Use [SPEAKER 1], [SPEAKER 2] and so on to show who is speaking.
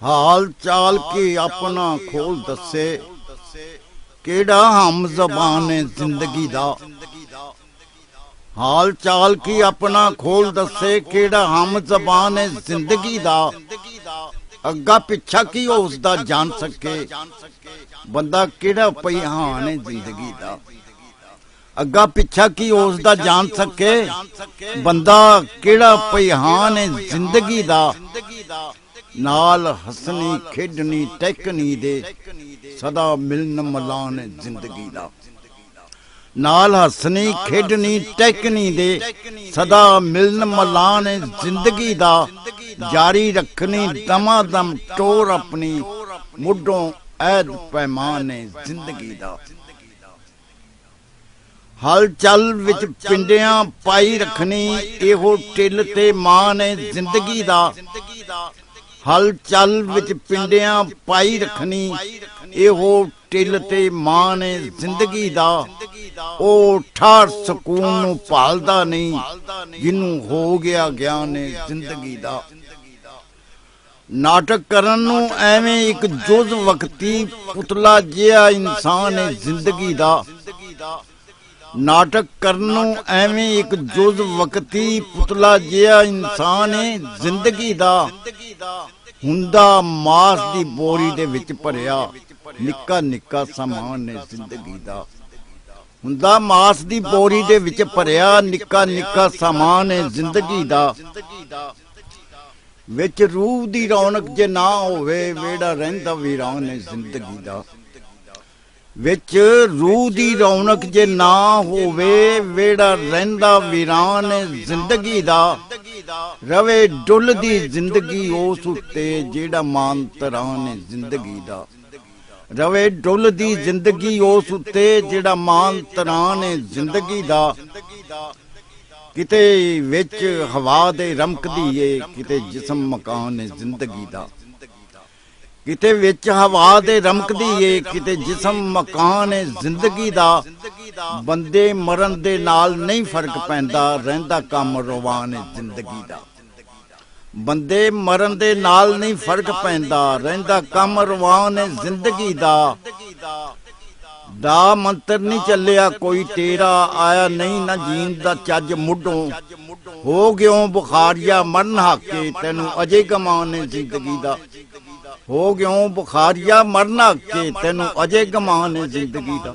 [SPEAKER 1] हाल चाल के अपना खोल दसे केड़ा हम ज़बान है जिंदगी दा। हाल चाल की अपना खोल दसे केड़ा हम ज़बान है जिंदगी दा। अग्गा पिछा की उसदा जान सके बंदा केड़ा पहिहान है जिंदगी दा। अग्गा पिछा की उसदा जान सके बंदा केड़ा पहिहान है जिंदगी दा। नाल हसनी खेडनी टहकनी दे सदा मिलन मलान जिंदगी दा। नाल हसनी खेडनी टहकनी दे सदा मिलन मलान जिंदगी दा। जारी रखनी दमादम टोर अपनी मुडों ऐद पैमान जिंदगी दा। हल चल विच पिंडियां पाई रखनी एहो टिल ते मान जिंदगी दा। हल चल विच पिंडियां पाई रखनी एहो टिल ते मान जिंदगी दा। ओ ठार सकून नूं भालदा नहीं जिन्नू हो गया ज्ञान जिंदगी दा। नाटक करन नूं एवें एक जुज वक्ती पुतला जिहा इंसान जिंदगी दा। नाटक करनों एवें एक जुज वक्ती पुतला जिहा इंसान है जिंदगी दा। हुंदा मास दी बोरी दे विच भरिया निक्का निक्का समान है जिंदगी दा। हुंदा मास दी बोरी दे विच भरिया निक्का निक्का समान है जिंदगी दा। विच रूह दी रौनक जे ना होवे वेड़ा रहिंदा वीरान है जिंदगी दा। विच रूह दी रौनक जे ना होवे वेड़ा रहिंदा वीरान जिंदगी दा। रवे डुलदी जिंदगी उस उत्ते जेड़ा मान तरान जिंदगी दा। रवे डुलदी जिंदगी उस उत्ते जेड़ा मान तरान जिंदगी दा। किते विच हवा दे रमकदी है किते जिस्म मकान जिंदगी दा। किते विच हवा दे रमकदी है किते जिस्म मकान जिंदगी दा। बंदे मरन दे नाल नहीं फर्क पैंदा रहिंदा कम रवान जिंदगी दा। बंदे मरन दे नाल नहीं फर्क पैंदा रहिंदा कम रवान जिंदगी दा। दा मंत्र नहीं चलिया कोई तेरा आया नहीं ना जीन दा चज मुडों। हो गयों बुखारिया मरन हाके तेनू अजे गमान जिंदगी दा। हो गयों बुखारिया मरना के तेनू अजे गमान जिंदगी दा।